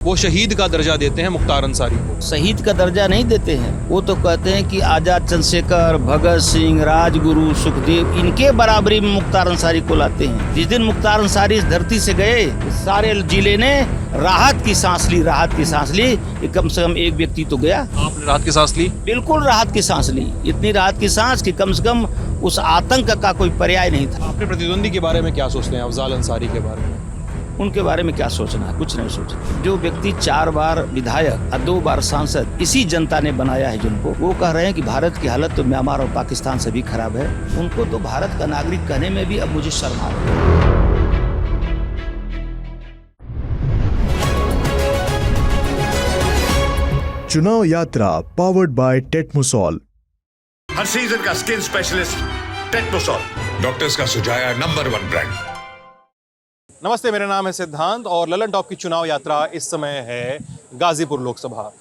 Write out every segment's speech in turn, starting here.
वो शहीद का दर्जा देते हैं मुख्तार अंसारी को। शहीद का दर्जा नहीं देते हैं, वो तो कहते हैं कि आजाद चंद्रशेखर, भगत सिंह, राजगुरु, सुखदेव, इनके बराबरी में मुख्तार अंसारी को लाते हैं। जिस दिन मुख्तार अंसारी इस धरती से गए, सारे जिले ने राहत की सांस ली कि कम से कम एक व्यक्ति तो गया। आपने राहत की सांस ली? बिल्कुल राहत की सांस ली, इतनी राहत की सांस कि कम से कम उस आतंक का कोई पर्याय नहीं था। अपने प्रतिद्वंदी के बारे में क्या सोचते हैं, अफजाल अंसारी के बारे में? उनके बारे में क्या सोचना है, कुछ नहीं सोचना। जो व्यक्ति 4 बार विधायक और 2 बार सांसद इसी जनता ने बनाया है, जिनको वो कह रहे हैं कि भारत की हालत तो म्यांमार और पाकिस्तान से भी खराब है, उनको तो भारत का नागरिक कहने में भी अब मुझे शर्म आ रही है। चुनाव यात्रा पावर्ड बाय टेटमोसॉल। हर सीजन का स्किन स्पेशलिस्ट टेटमोसॉल, डॉक्टर्स का सुझाया नंबर 1 ब्रांड। नमस्ते, मेरा नाम है सिद्धांत और ललन टॉप की चुनाव यात्रा इस समय है गाजीपुर लोकसभा।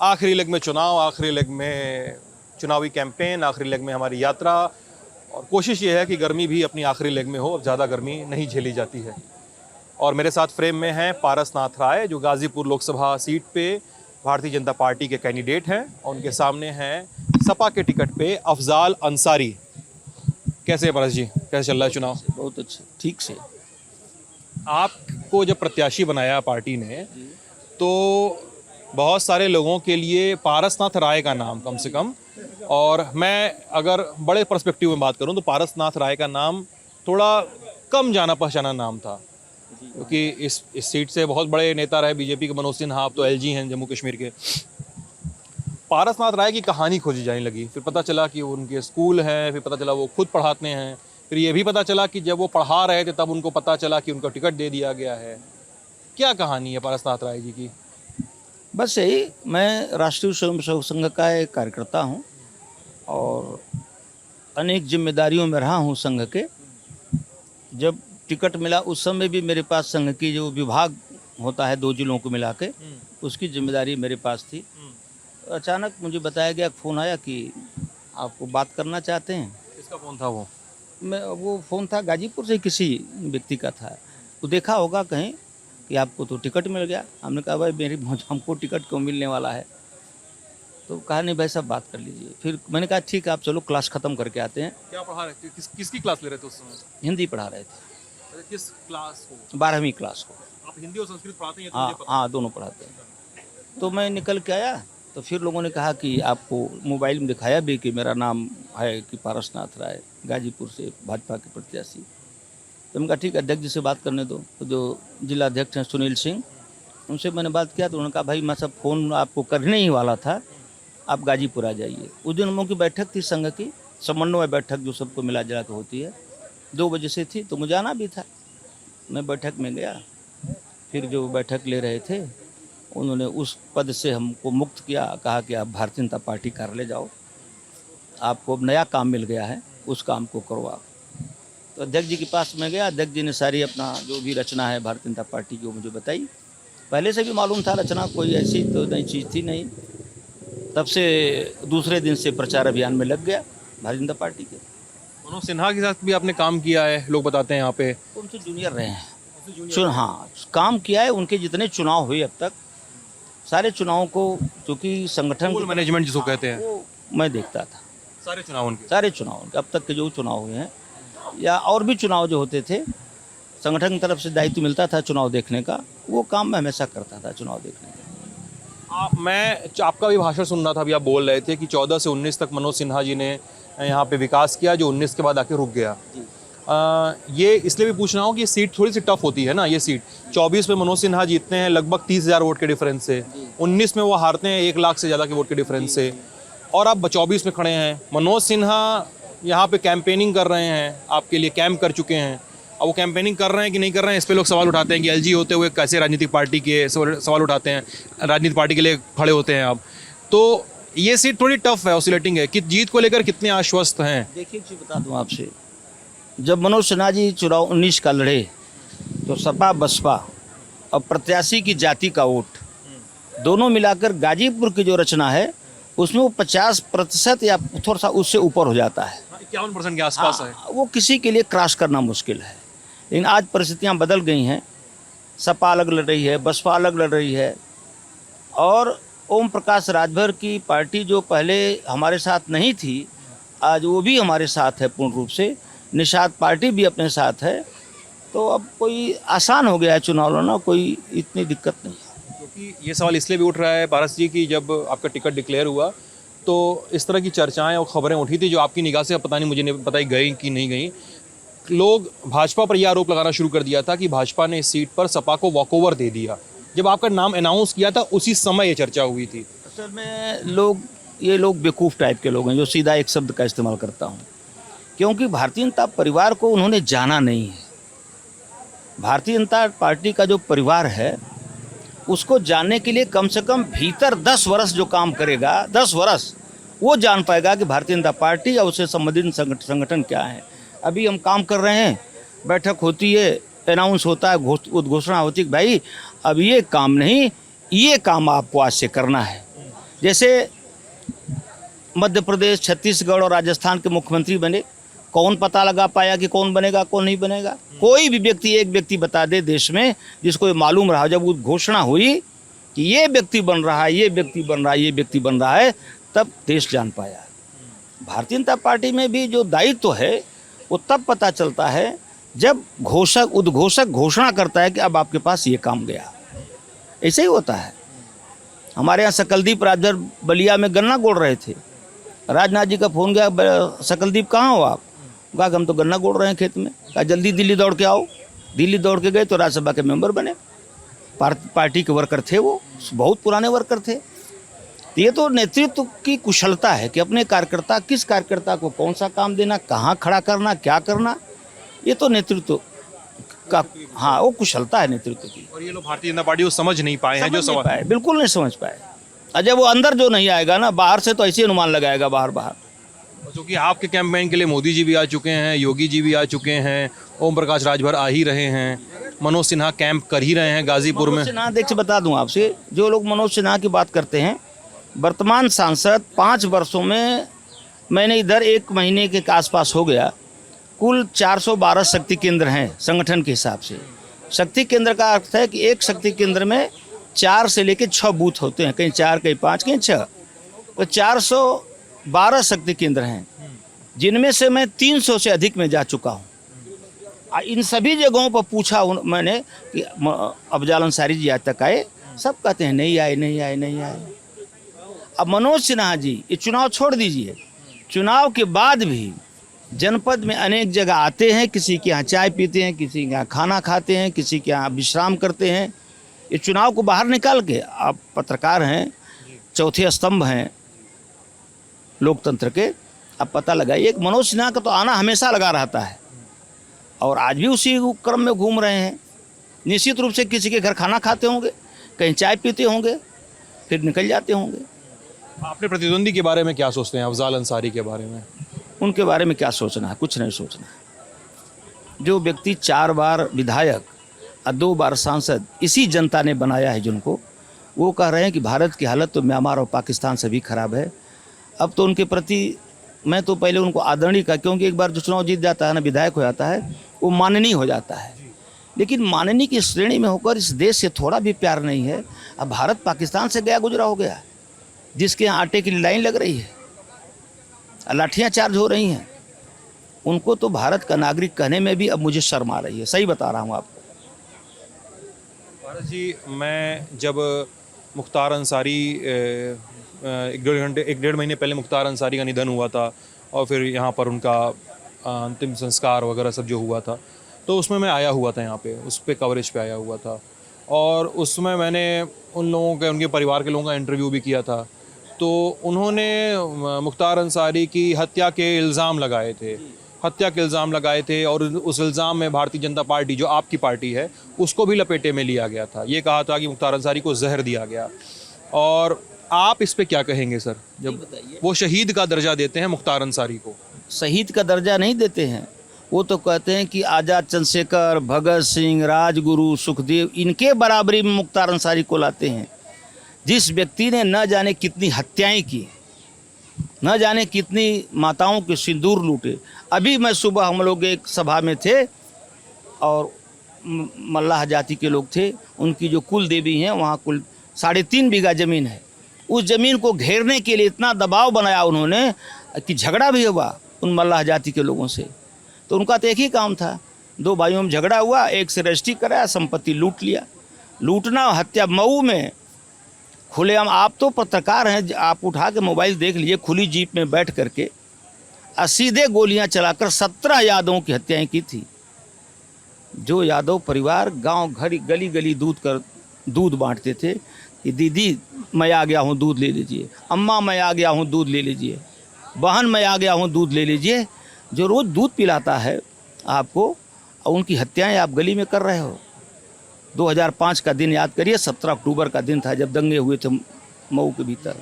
आखिरी लेग में चुनाव, आखिरी लेग में चुनावी कैंपेन, आखिरी लेग में हमारी यात्रा, और कोशिश ये है कि गर्मी भी अपनी आखिरी लेग में हो। अब ज़्यादा गर्मी नहीं झेली जाती है। और मेरे साथ फ्रेम में हैं पारसनाथ राय, जो गाजीपुर लोकसभा सीट पे भारतीय जनता पार्टी के कैंडिडेट हैं, और उनके सामने हैं सपा के टिकट पे अफजाल अंसारी। कैसे है पारस जी, कैसे चल रहा है चुनाव? बहुत अच्छा, ठीक से। आपको जब प्रत्याशी बनाया पार्टी ने, तो बहुत सारे लोगों के लिए पारसनाथ राय का नाम कम से कम, और मैं अगर बड़े पर्सपेक्टिव में बात करूं तो पारसनाथ राय का नाम थोड़ा कम जाना पहचाना नाम था, क्योंकि इस सीट से बहुत बड़े नेता रहे बीजेपी के मनोज सिन्हा, आप तो एलजी हैं जम्मू कश्मीर के। पारसनाथ राय की कहानी खोजी जाने लगी, फिर पता चला कि उनके स्कूल हैं, फिर पता चला वो खुद पढ़ाते हैं, फिर ये भी पता चला कि जब वो पढ़ा रहे थे तब उनको पता चला कि उनको टिकट दे दिया गया है। क्या कहानी है पारसनाथ राय जी की? बस यही, मैं राष्ट्रीय स्वयंसेवक संघ का एक कार्यकर्ता हूँ और अनेक जिम्मेदारियों में रहा हूँ संघ के। जब टिकट मिला उस समय भी मेरे पास संघ की जो विभाग होता है 2 जिलों को मिला के, उसकी जिम्मेदारी मेरे पास थी। अचानक मुझे बताया गया, फ़ोन आया कि आपको बात करना चाहते हैं। किसका फ़ोन था वो? वो फ़ोन था गाजीपुर से किसी व्यक्ति का था। तो देखा होगा कहीं कि आपको तो टिकट मिल गया। हमने कहा भाई हमको टिकट क्यों मिलने वाला है? तो कहा नहीं भाई साहब, बात कर लीजिए। फिर मैंने कहा ठीक है, आप चलो क्लास ख़त्म करके आते हैं। क्या पढ़ा रहे थे? किसकी क्लास ले रहे थे उस समय? हिंदी पढ़ा रहे थे। किस क्लास को? 12वीं क्लास को। आप हिंदी और संस्कृत पढ़ाते हैं? हाँ, दोनों पढ़ाते हैं। तो मैं निकल के आया तो फिर लोगों ने कहा कि आपको मोबाइल में दिखाया भी कि मेरा नाम है कि पारसनाथ राय, गाजीपुर से भाजपा के प्रत्याशी। तो मैंने कहा ठीक है, अध्यक्ष जी से बात करने दो। तो जो जिला अध्यक्ष हैं सुनील सिंह, उनसे मैंने बात किया तो उन्होंने कहा भाई मैं सब फ़ोन आपको करने ही वाला था, आप गाजीपुर आ जाइए। उस दिन हम लोगों की बैठक थी संघ की, समन्वय बैठक जो सबको मिला जुला के होती है, 2 बजे से थी, तो मुझे आना भी था। मैं बैठक में गया, फिर जो बैठक ले रहे थे उन्होंने उस पद से हमको मुक्त किया, कहा कि आप भारतीय जनता पार्टी कार्यालय जाओ, आपको अब नया काम मिल गया है, उस काम को करो आप। तो अध्यक्ष जी के पास मैं गया, अध्यक्ष जी ने सारी अपना जो भी रचना है भारतीय जनता पार्टी की वो मुझे बताई। पहले से भी मालूम था रचना, कोई ऐसी तो नई चीज़ थी नहीं। तब से दूसरे दिन से प्रचार अभियान में लग गया भारतीय जनता पार्टी के। मनोज सिन्हा के साथ भी आपने काम किया है, लोग बताते हैं यहाँ पे। उनसे जूनियर रहे हैं। हाँ, काम किया है। उनके जितने चुनाव हुए अब तक, सारे चुनावों को, क्योंकि संगठन मैनेजमेंट जिसको कहते हैं, वो मैं देखता था। सारे चुनाव उनके अब तक के जो चुनाव हुए हैं या और भी चुनाव जो होते थे, संगठन की तरफ से दायित्व मिलता था चुनाव देखने का, वो काम मैं हमेशा करता था, चुनाव देखने का। मैं आपका भी भाषण सुन रहा था, अभी आप बोल रहे थे कि 14 से 19 तक मनोज सिन्हा जी ने यहाँ पे विकास किया, जो 19 के बाद आके रुक गया। ये इसलिए भी पूछ रहा हूँ कि ये सीट थोड़ी सी टफ होती है ना। ये सीट 24 में मनोज सिन्हा जीतते हैं लगभग 30,000 वोट के डिफरेंस से, 19 में वो हारते हैं 1 लाख से ज़्यादा के वोट के डिफरेंस से, और आप 24 में खड़े हैं। मनोज सिन्हा यहाँ पे कैंपेनिंग कर रहे हैं, आपके लिए कैंप कर चुके हैं। अब वो कैंपेनिंग कर रहे हैं कि नहीं कर रहे हैं, इस पर लोग सवाल उठाते हैं कि एलजी होते हुए कैसे राजनीतिक पार्टी के सवाल उठाते हैं, राजनीतिक पार्टी के लिए खड़े होते हैं आप। तो ये सीट थोड़ी टफ है, ऑसिलेटिंग है। कि जीत को लेकर कितने आश्वस्त हैं? देखिए, चीज़ बता दूँ आपसे, जब मनोज सिन्हा जी चुनाव 19 का लड़े तो सपा बसपा और प्रत्याशी की जाति का वोट दोनों मिलाकर गाजीपुर की जो रचना है उसमें वो 50% या थोड़ा सा उससे ऊपर हो जाता है। 51% के आसपास है। वो किसी के लिए क्रॉस करना मुश्किल है। लेकिन आज परिस्थितियां बदल गई हैं। सपा अलग लड़ रही है, बसपा अलग लड़ रही है। और ओम प्रकाश राजभर की पार्टी जो पहले हमारे साथ नहीं थी, आज वो भी हमारे साथ है पूर्ण रूप से। निषाद पार्टी भी अपने साथ है। तो अब कोई आसान हो गया है चुनाव लड़ना, कोई इतनी दिक्कत नहीं है। क्योंकि ये सवाल इसलिए भी उठ रहा है पारस जी की जब आपका टिकट डिक्लेयर हुआ तो इस तरह की चर्चाएं और खबरें उठी थी जो आपकी निगाह से पता नहीं, मुझे नहीं पता गई कि नहीं गई। लोग भाजपा पर यह आरोप लगाना शुरू कर दिया था कि भाजपा ने इस सीट पर सपा को वॉकओवर दे दिया। जब आपका नाम अनाउंस किया था उसी समय ये चर्चा हुई थी। असल में ये लोग बेवकूफ़ टाइप के लोग हैं, जो सीधा एक शब्द का इस्तेमाल करता हूँ, क्योंकि भारतीय जनता परिवार को उन्होंने जाना नहीं है। भारतीय जनता पार्टी का जो परिवार है उसको जानने के लिए कम से कम भीतर 10 वर्ष जो काम करेगा, 10 वर्ष, वो जान पाएगा कि भारतीय जनता पार्टी या उससे संबंधित संगठन क्या है। अभी हम काम कर रहे हैं, बैठक होती है, अनाउंस होता है, उद्घोषणा होती है, भाई अब ये काम नहीं, ये काम आपको आज से करना है। जैसे मध्य प्रदेश, छत्तीसगढ़ और राजस्थान के मुख्यमंत्री बने, कौन पता लगा पाया कि कौन बनेगा कौन नहीं बनेगा? कोई भी व्यक्ति, एक व्यक्ति बता दे देश में जिसको ये मालूम रहा, जब वो घोषणा हुई कि ये व्यक्ति बन रहा है, ये व्यक्ति बन रहा है, ये व्यक्ति बन रहा है, तब देश जान पाया। भारतीय जनता पार्टी में भी जो दायित्व है वो तब पता चलता है जब उद्घोषक घोषणा करता है कि अब आपके पास ये काम गया। ऐसे ही होता है। हमारे यहाँ सकलदीप राजभर बलिया में गन्ना गोड़ रहे थे, राजनाथ जी का फोन गया, सकलदीप कहाँ हो आप? कहा हम तो गन्ना गोड़ रहे हैं खेत में। कहा जल्दी दिल्ली दौड़ के आओ। दिल्ली दौड़ के गए तो राज्यसभा के मेंबर बने। पार्टी के वर्कर थे, वो बहुत पुराने वर्कर थे। ये तो नेतृत्व की कुशलता है कि अपने कार्यकर्ता, किस कार्यकर्ता को कौन सा काम देना, कहाँ खड़ा करना, क्या करना, ये तो नेतृत्व का, हाँ, वो कुशलता है नेतृत्व की। और ये लोग भारतीय जनता पार्टी को समझ नहीं पाए हैं, जो समझ पाए, बिल्कुल नहीं समझ पाए। अजय वो अंदर जो नहीं आएगा ना, बाहर से तो ऐसे अनुमान लगाएगा बाहर। क्योंकि आपके कैंपेन के लिए मोदी जी भी आ चुके हैं, योगी जी भी आ चुके हैं, ओम प्रकाश राजभर आ ही रहे हैं, मनोज सिन्हा कैंप कर ही रहे हैं गाजीपुर में। मनोज सिन्हा, देख से बता दूं आपसे, जो लोग मनोज सिन्हा की बात करते हैं, वर्तमान सांसद 5 वर्षों में, मैंने इधर 1 महीने के आसपास हो गया, कुल 412 शक्ति केंद्र हैं संगठन के हिसाब से। शक्ति केंद्र का अर्थ है कि एक शक्ति केंद्र में 4 से लेकर 6 बूथ होते हैं, कहीं 4, कहीं 5, कहीं 6। तो 412 शक्ति केंद्र हैं, जिनमें से मैं 300 से अधिक में जा चुका हूँ। इन सभी जगहों पर पूछा मैंने कि अफजाल अंसारी जी आज तक आए? सब कहते हैं नहीं आए। अब मनोज सिन्हा जी, ये चुनाव छोड़ दीजिए, चुनाव के बाद भी जनपद में अनेक जगह आते हैं, किसी के यहाँ चाय पीते हैं, किसी के यहाँ खाना खाते हैं, किसी के यहाँ विश्राम करते हैं। ये चुनाव को बाहर निकाल के, आप पत्रकार हैं, चौथे स्तंभ हैं लोकतंत्र के, अब पता लगाइए। मनोज सिन्हा का तो आना हमेशा लगा रहता है और आज भी उसी क्रम में घूम रहे हैं। निश्चित रूप से किसी के घर खाना खाते होंगे, कहीं चाय पीते होंगे, फिर निकल जाते होंगे। आपने प्रतिद्वंदी के बारे में क्या सोचते हैं, अफजाल अंसारी के बारे में? उनके बारे में क्या सोचना है, कुछ नहीं सोचना है। जो व्यक्ति 4 बार विधायक और 2 बार सांसद इसी जनता ने बनाया है जिनको, वो कह रहे हैं कि भारत की हालत तो म्यांमार और पाकिस्तान से भी खराब है। अब तो उनके प्रति मैं तो पहले उनको आदरणीय का, क्योंकि एक बार जो चुनाव जीत जाता है ना, विधायक हो जाता है, वो माननीय हो जाता है। लेकिन माननीय की श्रेणी में होकर इस देश से थोड़ा भी प्यार नहीं है। अब भारत पाकिस्तान से गया गुजरा हो गया, जिसके यहाँ आटे की लाइन लग रही है, लाठियाँ चार्ज हो रही हैं, उनको तो भारत का नागरिक कहने में भी अब मुझे शर्म आ रही है। सही बता रहा हूँ आपको। पारस जी, मैं जब मुख्तार अंसारी 1-1.5 महीने पहले मुख्तार अंसारी का निधन हुआ था और फिर यहाँ पर उनका अंतिम संस्कार वगैरह सब जो हुआ था, तो उसमें मैं आया हुआ था यहाँ पे, उस पर कवरेज पे आया हुआ था और उसमें मैंने उन लोगों के, उनके परिवार के लोगों का इंटरव्यू भी किया था। तो उन्होंने मुख्तार अंसारी की हत्या के इल्ज़ाम लगाए थे और उस इल्ज़ाम में भारतीय जनता पार्टी, जो आपकी पार्टी है, उसको भी लपेटे में लिया गया था। ये कहा था कि मुख्तार अंसारी को जहर दिया गया। और आप इस पे क्या कहेंगे सर, जब वो शहीद का दर्जा देते हैं मुख्तार अंसारी को? शहीद का दर्जा नहीं देते हैं, वो तो कहते हैं कि आज़ाद चंद्रशेखर, भगत सिंह, राजगुरु, सुखदेव, इनके बराबरी में मुख्तार अंसारी को लाते हैं। जिस व्यक्ति ने न जाने कितनी हत्याएं की, न जाने कितनी माताओं के सिंदूर लूटे। अभी मैं सुबह, हम लोग एक सभा में थे और मल्लाह जाति के लोग थे, उनकी जो कुल देवी हैं, वहाँ कुल 3.5 बीघा ज़मीन है। उस ज़मीन को घेरने के लिए इतना दबाव बनाया उन्होंने कि झगड़ा भी हुआ उन मल्लाह जाति के लोगों से। तो उनका तो एक ही काम था, 2 भाइयों में झगड़ा हुआ, एक से रजिस्ट्री कराया, संपत्ति लूट लिया। लूटना, हत्या मऊ में खुलेआम। आप तो पत्रकार हैं, आप उठा के मोबाइल देख लीजिए, खुली जीप में बैठ करके सीधे गोलियां चलाकर 17 यादवों की हत्याएं की थी। जो यादव परिवार गांव घर गली गली दूध बांटते थे कि दीदी मैं आ गया हूं दूध ले लीजिए, अम्मा मैं आ गया हूं दूध ले लीजिए, बहन मैं आ गया हूं दूध ले लीजिए। जो रोज़ दूध पिलाता है आपको, और उनकी हत्याएं आप गली में कर रहे हो। 2005 का दिन याद करिए, 17 अक्टूबर का दिन था जब दंगे हुए थे मऊ के भीतर।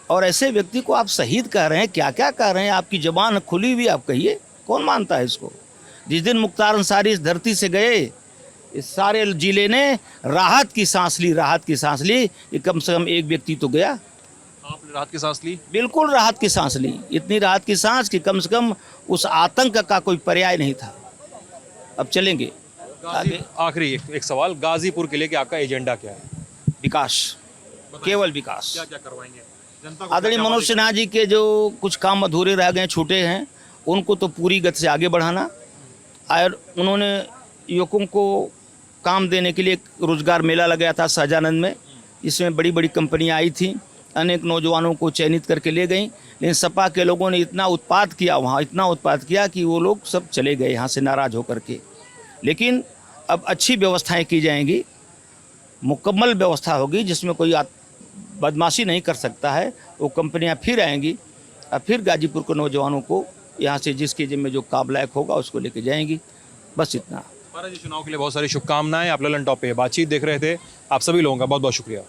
और ऐसे व्यक्ति को आप शहीद कह रहे हैं, क्या क्या कह रहे हैं? आपकी ज़बान खुली हुई, आप कहिए, कौन मानता है इसको? जिस दिन मुख्तार अंसारी इस धरती से गए, इस सारे जिले ने राहत की सांस ली कि कम से कम एक व्यक्ति तो गया। आपने राहत की सांस ली? बिल्कुल राहत की सांस ली, इतनी राहत की सांस कि कम से कम उस आतंक का कोई पर्याय नहीं था। अब चलेंगे आगे। आखिरी एक सवाल, गाजीपुर के लिए कि आपका एजेंडा क्या है? विकास, केवल विकास। क्या क्या करवाएंगे जनता को? आदरणीय मनोज सिन्हा जी के जो कुछ काम अधूरे रह गए, छूटे हैं, उनको तो पूरी गति से आगे बढ़ाना। और उन्होंने युवकों को काम देने के लिए एक रोजगार मेला लगाया था सहजानंद में, इसमें बड़ी बड़ी कंपनियां आई थी, अनेक नौजवानों को चयनित करके ले गई। लेकिन सपा के लोगों ने इतना उत्पात किया वहाँ, इतना उत्पात किया कि वो लोग सब चले गए यहाँ से नाराज़ होकर के। लेकिन अब अच्छी व्यवस्थाएं की जाएंगी, मुकम्मल व्यवस्था होगी जिसमें कोई बदमाशी नहीं कर सकता है। वो कंपनियां फिर आएंगी और फिर गाजीपुर के नौजवानों को यहाँ से जिसके जिम्मे जो काम लायक होगा उसको लेके जाएंगी। बस इतना। महाराज जी, चुनाव के लिए बहुत सारी शुभकामनाएं। आप ललन टॉप पे बातचीत देख रहे थे। आप सभी लोगों का बहुत बहुत शुक्रिया।